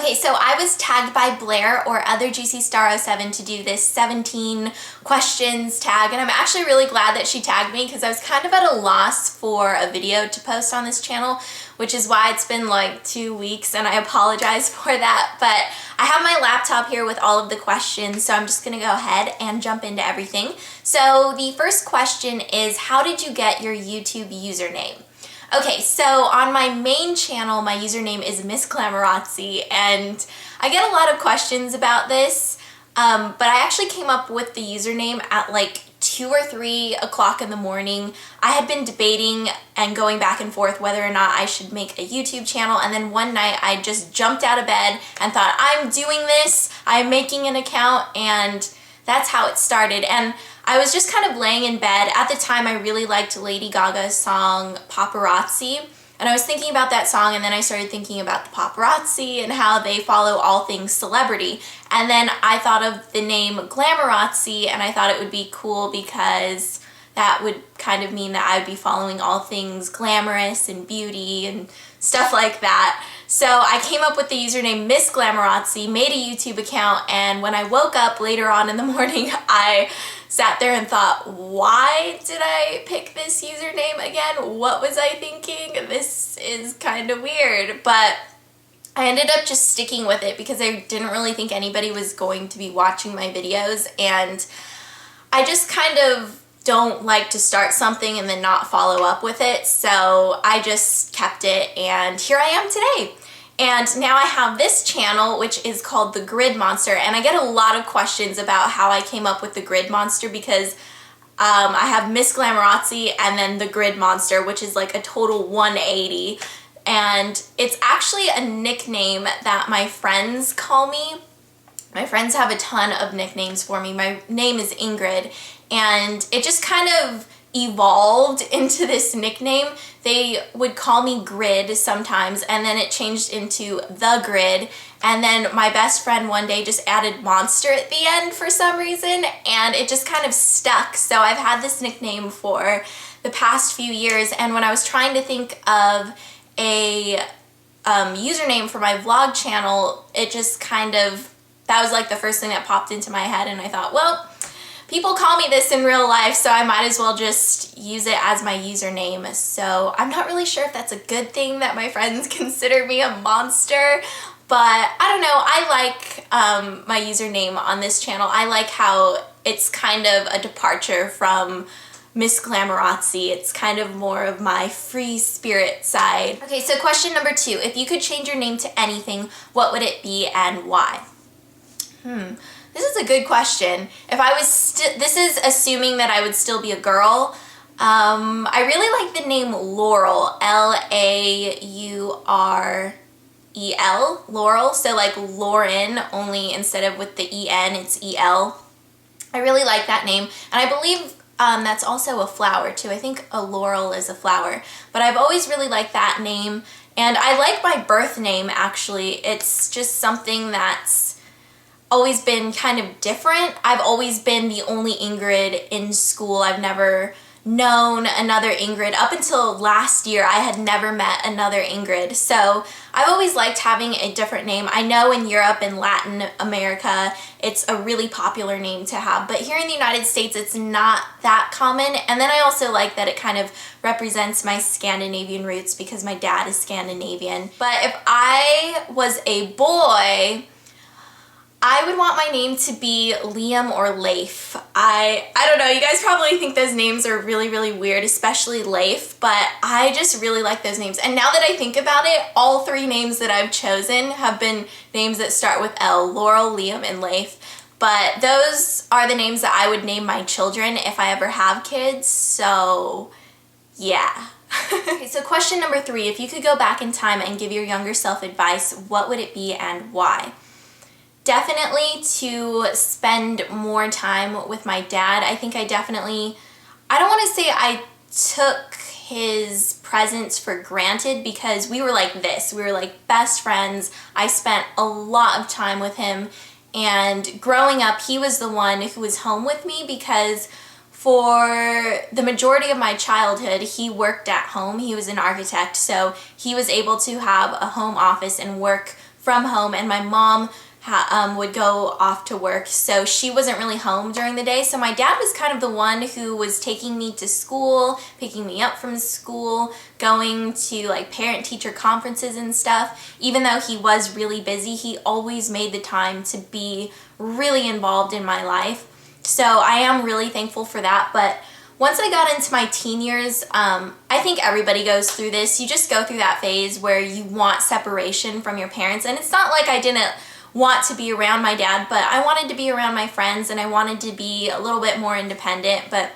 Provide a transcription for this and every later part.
Okay, so I was tagged by Blair or other Juicy Star 07 to do this 17 questions tag, and I'm actually really glad that she tagged me because I was kind of at a loss for a video to post on this channel, which is why it's been like 2 weeks, and I apologize for that. But I have my laptop here with all of the questions, so I'm just gonna go ahead and jump into everything. So the first question is, how did you get your YouTube username? Okay, so on my main channel, my username is Miss Glamorazzi, and I get a lot of questions about this, but I actually came up with the username at like 2 or 3 o'clock in the morning. I had been debating and going back and forth whether or not I should make a YouTube channel, and then one night I just jumped out of bed and thought, I'm doing this, I'm making an account, and that's how it started. And I was just kind of laying in bed. At the time, I really liked Lady Gaga's song Paparazzi, and I was thinking about that song, and then I started thinking about the paparazzi and how they follow all things celebrity. And then I thought of the name Glamorazzi, and I thought it would be cool because that would kind of mean that I would be following all things glamorous and beauty and stuff like that. So I came up with the username Miss Glamorazzi, made a YouTube account, and when I woke up later on in the morning, I sat there and thought, why did I pick this username again? What was I thinking? This is kind of weird, but I ended up just sticking with it because I didn't really think anybody was going to be watching my videos, and I just kind of don't like to start something and then not follow up with it, so I just kept it, and here I am today. And now I have this channel, which is called TheGridMonster, and I get a lot of questions about how I came up with TheGridMonster because I have Miss Glamorazzi and then TheGridMonster, which is like a total 180, and it's actually a nickname that my friends call me. My friends have a ton of nicknames for me. My name is Ingrid, and it just kind of evolved into this nickname. They would call me Grid sometimes, and then it changed into The Grid, and then my best friend one day just added Monster at the end for some reason, and it just kind of stuck. So I've had this nickname for the past few years, and when I was trying to think of a username for my vlog channel, it just kind of, that was like the first thing that popped into my head, and I thought, well, people call me this in real life, so I might as well just use it as my username. So I'm not really sure if that's a good thing that my friends consider me a monster, but I don't know. I like my username on this channel. I like how it's kind of a departure from Miss Glamorazzi. It's kind of more of my free spirit side. Okay, so question number 2. If you could change your name to anything, what would it be and why? This is a good question. If I was this is assuming that I would still be a girl. I really like the name Laurel, L-A-U-R-E-L, Laurel. So like Lauren, only instead of with the E-N, it's E-L. I really like that name, and I believe that's also a flower too. I think a laurel is a flower, but I've always really liked that name, and I like my birth name actually. It's just something that's always been kind of different. I've always been the only Ingrid in school. I've never known another Ingrid. Up until last year, I had never met another Ingrid. So I've always liked having a different name. I know in Europe and Latin America, it's a really popular name to have, but here in the United States, it's not that common. And then I also like that it kind of represents my Scandinavian roots because my dad is Scandinavian. But if I was a boy, I would want my name to be Liam or Leif. I don't know, you guys probably think those names are really, really weird, especially Leif, but I just really like those names. And now that I think about it, all 3 names that I've chosen have been names that start with L: Laurel, Liam, and Leif. But those are the names that I would name my children if I ever have kids, so yeah. Okay, so question number 3, if you could go back in time and give your younger self advice, what would it be and why? Definitely to spend more time with my dad. I think I don't want to say I took his presence for granted because we were like this. We were like best friends. I spent a lot of time with him, and growing up, he was the one who was home with me because for the majority of my childhood, he worked at home. He was an architect, so he was able to have a home office and work from home, and my mom would go off to work, so she wasn't really home during the day. So my dad was kind of the one who was taking me to school, picking me up from school, going to like parent-teacher conferences and stuff. Even though he was really busy, he always made the time to be really involved in my life. So I am really thankful for that. But once I got into my teen years, I think everybody goes through this. You just go through that phase where you want separation from your parents. And it's not like I didn't want to be around my dad, but I wanted to be around my friends and I wanted to be a little bit more independent. But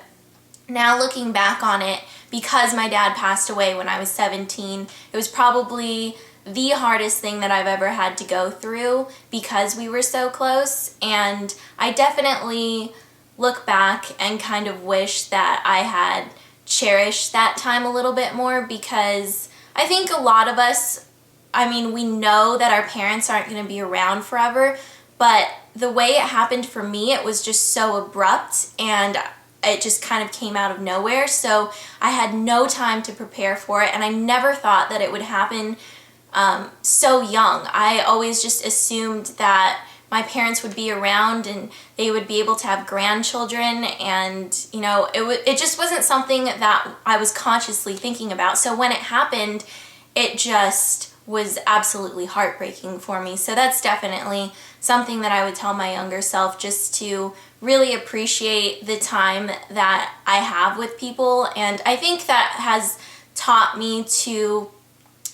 now looking back on it, because my dad passed away when I was 17, it was probably the hardest thing that I've ever had to go through because we were so close. And I definitely look back and kind of wish that I had cherished that time a little bit more, because I think a lot of us, I mean, we know that our parents aren't going to be around forever, but the way it happened for me, it was just so abrupt and it just kind of came out of nowhere. So I had no time to prepare for it, and I never thought that it would happen so young. I always just assumed that my parents would be around and they would be able to have grandchildren, and you know, it just wasn't something that I was consciously thinking about. So when it happened, it just was absolutely heartbreaking for me. So that's definitely something that I would tell my younger self, just to really appreciate the time that I have with people. And I think that has taught me to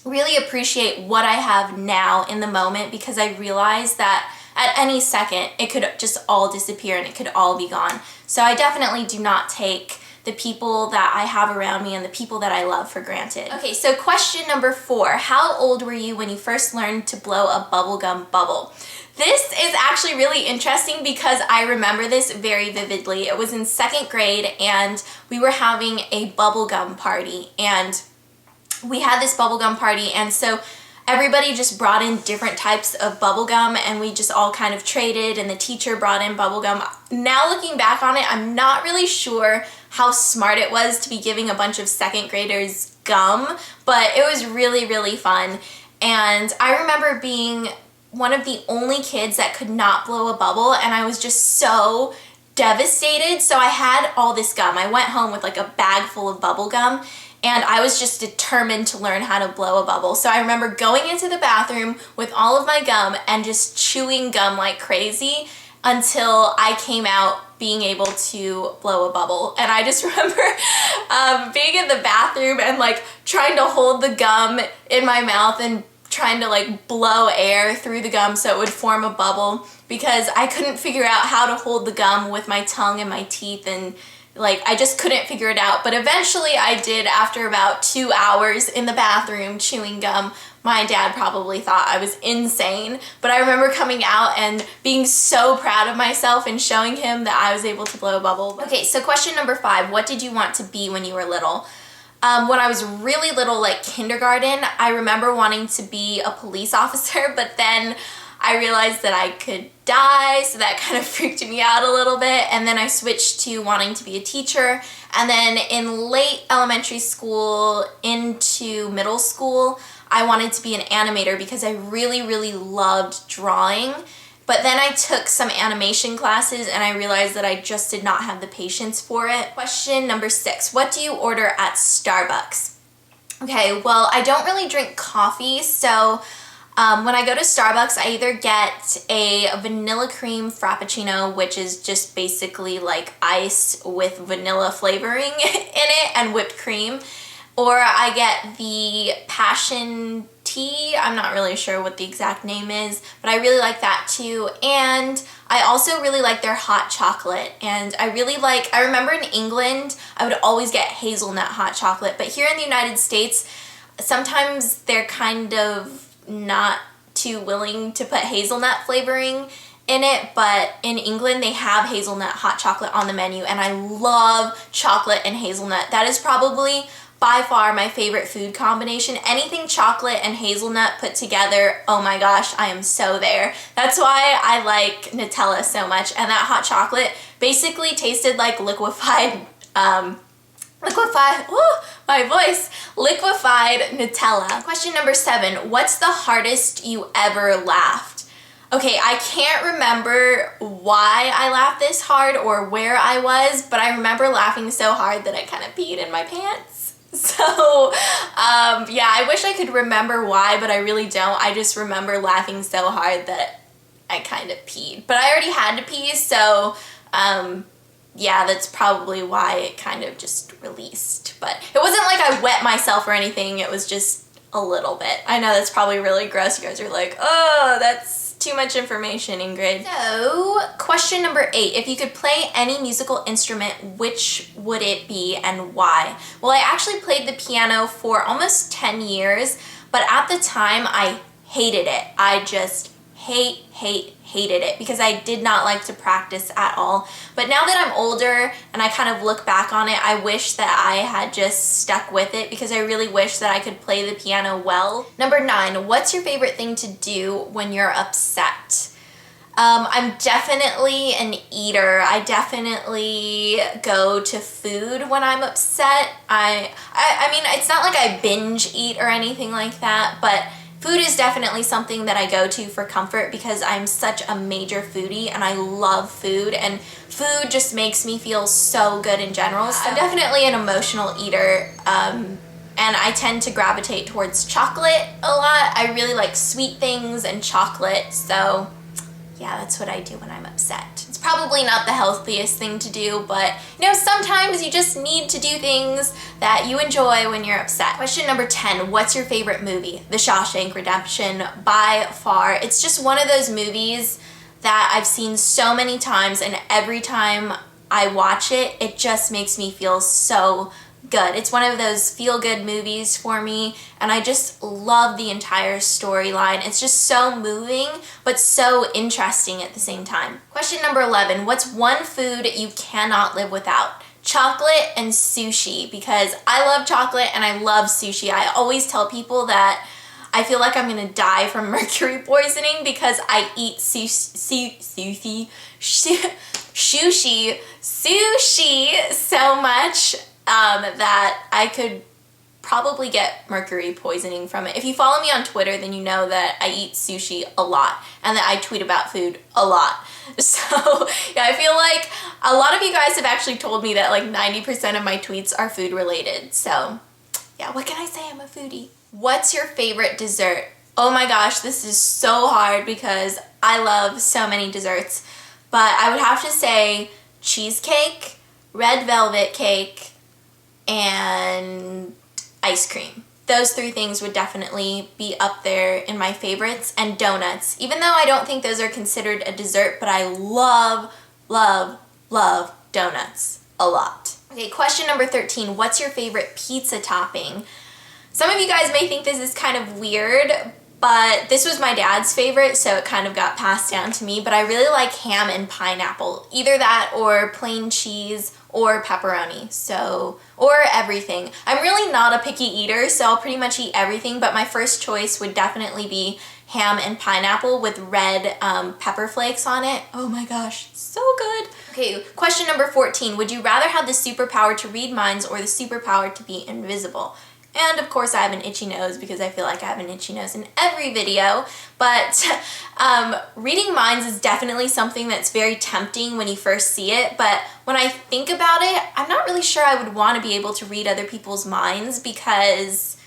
really appreciate what I have now in the moment, because I realize that at any second it could just all disappear and it could all be gone. So I definitely do not take the people that I have around me and the people that I love for granted. Okay, so question number 4. How old were you when you first learned to blow a bubblegum bubble? This is actually really interesting because I remember this very vividly. It was in 2nd grade and we were having a bubblegum party, and we had this bubblegum party, and so everybody just brought in different types of bubblegum and we just all kind of traded, and the teacher brought in bubblegum. Now looking back on it, I'm not really sure how smart it was to be giving a bunch of 2nd graders gum, but it was really, really fun. And I remember being one of the only kids that could not blow a bubble, and I was just so devastated. So I had all this gum. I went home with like a bag full of bubble gum, and I was just determined to learn how to blow a bubble. So I remember going into the bathroom with all of my gum and just chewing gum like crazy until I came out being able to blow a bubble. And I just remember being in the bathroom and like trying to hold the gum in my mouth and trying to like blow air through the gum so it would form a bubble, because I couldn't figure out how to hold the gum with my tongue and my teeth, and like I just couldn't figure it out. But eventually I did, after about 2 hours in the bathroom chewing gum. My dad probably thought I was insane, but I remember coming out and being so proud of myself and showing him that I was able to blow a bubble. Okay, so question number 5, what did you want to be when you were little? When I was really little, like kindergarten, I remember wanting to be a police officer, but then I realized that I could die, so that kind of freaked me out a little bit. And then I switched to wanting to be a teacher. And then in late elementary school into middle school, I wanted to be an animator because I really, really loved drawing. But then I took some animation classes and I realized that I just did not have the patience for it. Question number 6, what do you order at Starbucks? Okay, well, I don't really drink coffee, so when I go to Starbucks, I either get a vanilla cream frappuccino, which is just basically like ice with vanilla flavoring in it and whipped cream, or I get the passion tea. I'm not really sure what the exact name is, but I really like that too. And I also really like their hot chocolate. And I remember in England, I would always get hazelnut hot chocolate, but here in the United States, sometimes they're kind of not too willing to put hazelnut flavoring in it, but in England they have hazelnut hot chocolate on the menu, and I love chocolate and hazelnut. That is probably by far my favorite food combination. Anything chocolate and hazelnut put together, oh my gosh, I am so there. That's why I like Nutella so much, and that hot chocolate basically tasted like liquefied Liquefied, ooh, my voice. Liquefied Nutella. Question number 7, what's the hardest you ever laughed? Okay, I can't remember why I laughed this hard or where I was, but I remember laughing so hard that I kind of peed in my pants. So, yeah, I wish I could remember why, but I really don't. I just remember laughing so hard that I kind of peed. But I already had to pee, so, yeah, that's probably why it kind of just released. But it wasn't like I wet myself or anything, it was just a little bit. I know that's probably really gross. You guys are like, oh, that's too much information, Ingrid. So, question number 8. If you could play any musical instrument, which would it be and why? Well, I actually played the piano for almost 10 years, but at the time I hated it. I just hated it because I did not like to practice at all. But now that I'm older and I kind of look back on it, I wish that I had just stuck with it because I really wish that I could play the piano well. Number 9, what's your favorite thing to do when you're upset? I'm definitely an eater. I definitely go to food when I'm upset. I mean, it's not like I binge eat or anything like that, but food is definitely something that I go to for comfort because I'm such a major foodie and I love food, and food just makes me feel so good in general. So I'm definitely an emotional eater, and I tend to gravitate towards chocolate a lot. I really like sweet things and chocolate, so yeah, that's what I do when I'm upset. It's probably not the healthiest thing to do, but you know, sometimes you just need to do things that you enjoy when you're upset. Question number 10, what's your favorite movie? The Shawshank Redemption, by far. It's just one of those movies that I've seen so many times, and every time I watch it, it just makes me feel so good. It's one of those feel-good movies for me, and I just love the entire storyline. It's just so moving, but so interesting at the same time. Question number 11, what's one food you cannot live without? Chocolate and sushi, because I love chocolate and I love sushi. I always tell people that I feel like I'm gonna die from mercury poisoning because I eat sushi so much that I could probably get mercury poisoning from it. If you follow me on Twitter, then you know that I eat sushi a lot and that I tweet about food a lot. So yeah, I feel like a lot of you guys have actually told me that like 90% of my tweets are food related. So yeah, what can I say? I'm a foodie. What's your favorite dessert? Oh my gosh, this is so hard because I love so many desserts, but I would have to say cheesecake, red velvet cake, and ice cream. Those 3 things would definitely be up there in my favorites, and donuts. Even though I don't think those are considered a dessert, but I love, love, love donuts a lot. Okay, question number 13, what's your favorite pizza topping? Some of you guys may think this is kind of weird, but this was my dad's favorite, so it kind of got passed down to me, but I really like ham and pineapple. Either that or plain cheese or pepperoni, so, or everything. I'm really not a picky eater, so I'll pretty much eat everything, but my first choice would definitely be ham and pineapple with red pepper flakes on it. Oh my gosh, so good. Okay, question number 14. Would you rather have the superpower to read minds or the superpower to be invisible? And of course I have an itchy nose because I feel like I have an itchy nose in every video, but reading minds is definitely something that's very tempting when you first see it, but when I think about it, I'm not really sure I would want to be able to read other people's minds because,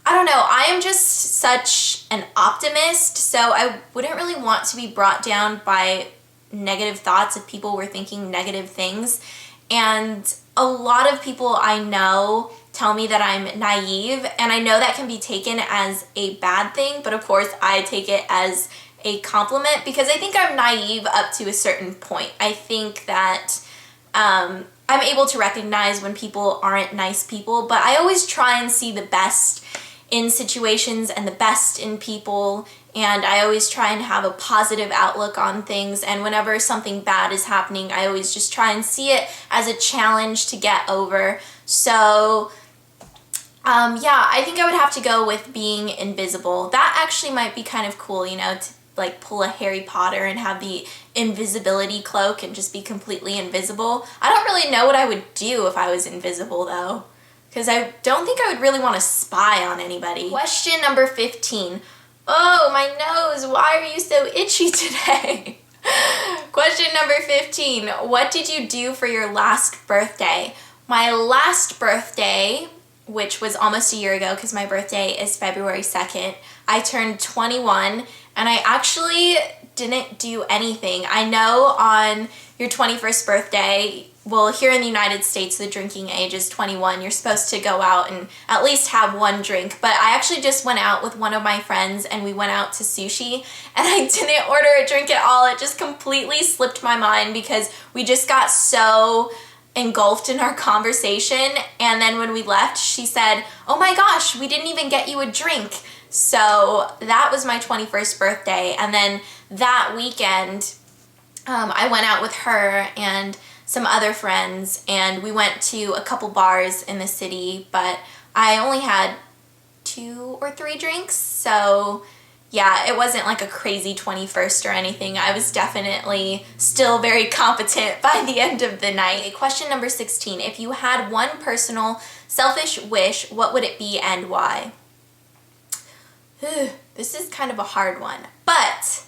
I don't know, I am just such an optimist, so I wouldn't really want to be brought down by negative thoughts if people were thinking negative things, and a lot of people I know tell me that I'm naive, and I know that can be taken as a bad thing, but of course I take it as a compliment because I think I'm naive up to a certain point. I think that I'm able to recognize when people aren't nice people, but I always try and see the best in situations and the best in people, and I always try and have a positive outlook on things, and whenever something bad is happening, I always just try and see it as a challenge to get over. So yeah, I think I would have to go with being invisible. That actually might be kind of cool, you know, to like pull a Harry Potter and have the invisibility cloak and just be completely invisible. I don't really know what I would do if I was invisible though, because I don't think I would really want to spy on anybody. Question number 15. Oh, my nose, why are you so itchy today? Question number 15. What did you do for your last birthday? My last birthday, which was almost a year ago because my birthday is February 2nd, I turned 21 and I actually didn't do anything. I know on your 21st birthday, well, here in the United States, the drinking age is 21. You're supposed to go out and at least have one drink. But I actually just went out with one of my friends and we went out to sushi and I didn't order a drink at all. It just completely slipped my mind because we just got so engulfed in our conversation. And then when we left, she said, "Oh my gosh, we didn't even get you a drink." So that was my 21st birthday. And then that weekend, I went out with her and some other friends and we went to a couple bars in the city, but I only had 2 or 3 drinks. So yeah, it wasn't like a crazy 21st or anything. I was definitely still very competent by the end of the night. Okay, question number 16. If you had one personal selfish wish, what would it be and why? This is kind of a hard one, but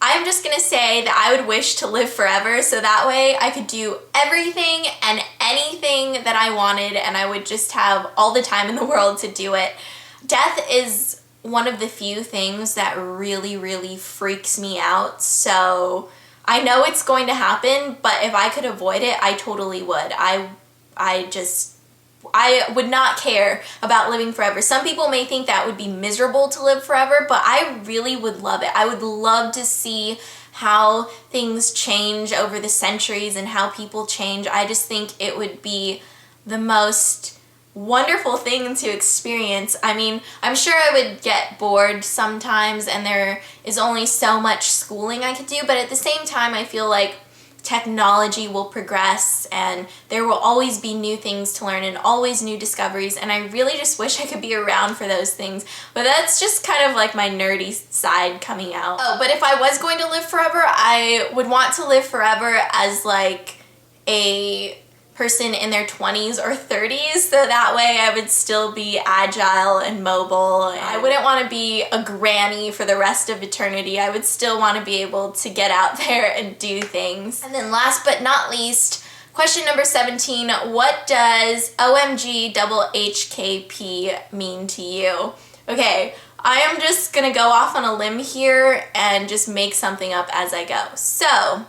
I'm just gonna say that I would wish to live forever so that way I could do everything and anything that I wanted and I would just have all the time in the world to do it. Death is one of the few things that really, really freaks me out, so I know it's going to happen, but if I could avoid it, I totally would. I would not care about living forever. Some people may think that would be miserable to live forever, but I really would love it. I would love to see how things change over the centuries and how people change. I just think it would be the most wonderful thing to experience. I mean, I'm sure I would get bored sometimes and there is only so much schooling I could do, but at the same time, I feel like technology will progress and there will always be new things to learn and always new discoveries, and I really just wish I could be around for those things. But that's just kind of like my nerdy side coming out. Oh, but if I was going to live forever, I would want to live forever as like a person in their 20s or 30s, so that way I would still be agile and mobile. I wouldn't want to be a granny for the rest of eternity. I would still want to be able to get out there and do things. And then last but not least, question number 17, what does OMG double HKP mean to you? Okay, I am just gonna go off on a limb here and just make something up as I go. So,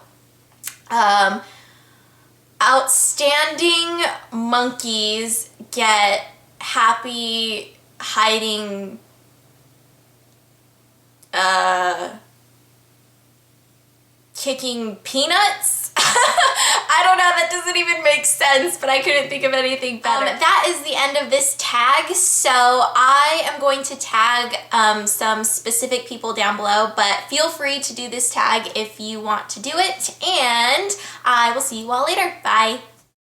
outstanding monkeys get happy hiding kicking peanuts? I don't know, that doesn't even make sense, but I couldn't think of anything better. That is the end of this tag, so I am going to tag some specific people down below, but feel free to do this tag if you want to do it, and I will see you all later. Bye.